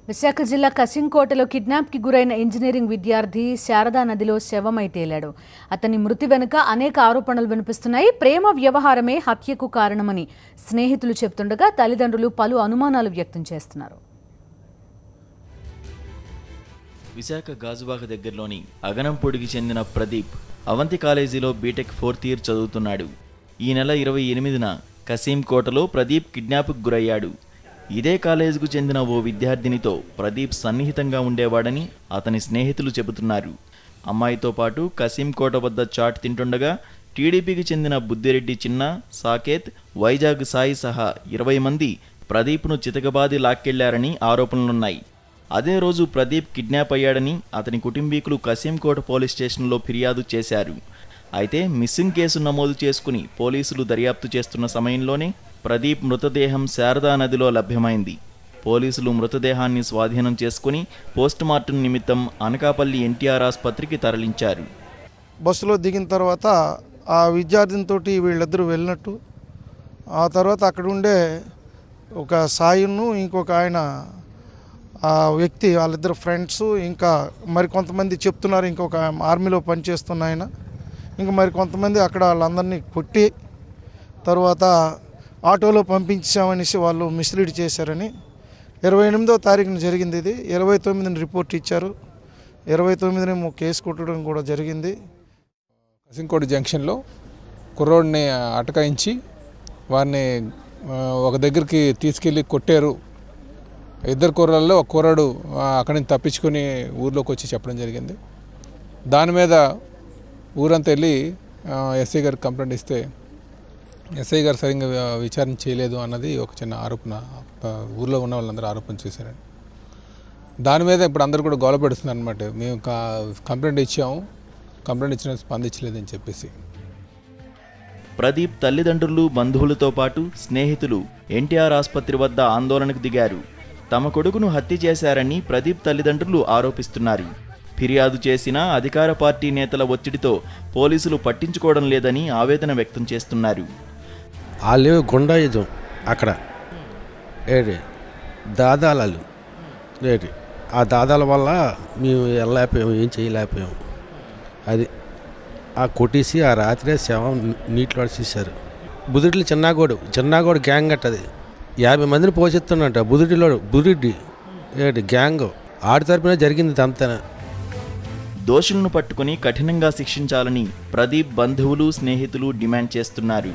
విశాఖ జిల్లా కసింకోటలో కిడ్నాప్కి గురైన ఇంజనీరింగ్ విద్యార్థి శారదా నదిలో శవమై తేలాడు. అతని మృతి వెనుక అనేక ఆరోపణలు వినిపిస్తున్నాయి. ప్రేమ వ్యవహారమే హత్యకు కారణమని స్నేహితులు చెబుతుండగా తల్లిదండ్రులు పలు అనుమానాలు వ్యక్తం చేస్తున్నారు. విశాఖ గాజువాక దగ్గరలోని అగనంపొడికి చెందిన ప్రదీప్ అవంతి కాలేజీలో బీటెక్ 4th ఇయర్ చదువుతున్నాడు. ఈ నెల 28న కసింకోటలో ప్రదీప్ కిడ్నాప్కు గురయ్యాడు. ఇదే కాలేజీకు చెందిన ఓ విద్యార్థినితో ప్రదీప్ సన్నిహితంగా ఉండేవాడని అతని స్నేహితులు చెబుతున్నారు. అమ్మాయితో పాటు కసింకోట వద్ద చాట్ తింటుండగా టీడీపీకి చెందిన బుద్దిరెడ్డి చిన్న, సాకేత్, వైజాగ్ సాయి సహా 20 మంది ప్రదీప్ను చితకబాది లాక్కెళ్లారని ఆరోపణలున్నాయి. అదే రోజు ప్రదీప్ కిడ్నాప్ అయ్యాడని అతని కుటుంబీకులు కసింకోట పోలీస్ స్టేషన్లో ఫిర్యాదు చేశారు. అయితే మిస్సింగ్ కేసు నమోదు చేసుకుని పోలీసులు దర్యాప్తు చేస్తున్న సమయంలోనే ప్రదీప్ మృతదేహం శారదా నదిలో లభ్యమైంది. పోలీసులు మృతదేహాన్ని స్వాధీనం చేసుకుని పోస్టుమార్టం నిమిత్తం అనకాపల్లి ఎన్టీఆర్ ఆసుపత్రికి తరలించారు. బస్సులో దిగిన తర్వాత ఆ విద్యార్థినితో వీళ్ళిద్దరూ వెళ్ళినట్టు, ఆ తర్వాత అక్కడ ఉండే ఒక సాయిను ఇంకొక ఆయన ఆ వ్యక్తి వాళ్ళిద్దరు ఫ్రెండ్స్, ఇంకా మరి కొంతమంది చెప్తున్నారు ఇంకొక ఆర్మీలో పనిచేస్తున్న ఆయన, ఇంకా మరి కొంతమంది అక్కడ వాళ్ళందరినీ కొట్టి తర్వాత ఆటోలో పంపించామనేసి వాళ్ళు మిస్లీడ్ చేశారని 28వ తారీఖున జరిగింది. ఇది 29ని రిపోర్ట్ ఇచ్చారు. 29ని కేసు కొట్టడం కూడా జరిగింది. కసింకోట జంక్షన్లో కుర్రోడిని అటకాయించి వారిని ఒక దగ్గరికి తీసుకెళ్ళి కొట్టారు. ఇద్దరు కుర్రాల్లో ఒక కుర్రాడు అక్కడి నుంచి తప్పించుకొని ఊర్లోకి వచ్చి చెప్పడం జరిగింది. దాని మీద ఊరంతా వెళ్ళి ఎస్ఐ గారికి కంప్లైంట్ ఇస్తే ఎస్ఐ గారు సరిగ్గా విచారణ చేయలేదు అన్నది ఒక చిన్న ఆరోపణ ఊర్లో ఉన్న వాళ్ళందరూ ఆరోపణ చేశారండి. దాని మీద ఇప్పుడు అందరూ కూడా గొడవ పెడుతున్నారు అనమాట. మేము కంప్లైంట్ ఇచ్చాము, కంప్లైంట్ ఇచ్చిన స్పందించలేదని చెప్పేసి. ప్రదీప్ తల్లిదండ్రులు, బంధువులతో పాటు స్నేహితులు ఎన్టీఆర్ ఆసుపత్రి వద్ద ఆందోళనకు దిగారు. తమ కొడుకును హత్య చేశారని ప్రదీప్ తల్లిదండ్రులు ఆరోపిస్తున్నారు. ఫిర్యాదు చేసినా అధికార పార్టీ నేతల ఒత్తిడితో పోలీసులు పట్టించుకోవడం లేదని ఆవేదన వ్యక్తం చేస్తున్నారు. వాళ్ళు గుండాయుధం అక్కడ దాదాలు ఆ దాదాల వల్ల మేము వెళ్ళలేకపోయాము, ఏం చేయలేకపోయాము. అది ఆ కొట్టేసి ఆ రాత్రే శవం నీటిలో తీశారు. బుదిరెడ్డి చిన్నాగోడు గ్యాంగ్ అట్టది 50 మందిని పోషిస్తున్నట్ట. బుదిరెడ్డి గ్యాంగ్ ఆడి తరపున జరిగింది అంతా. దోషులను పట్టుకుని కఠినంగా శిక్షించాలని ప్రదీప్ బంధువులు, స్నేహితులు డిమాండ్ చేస్తున్నారు.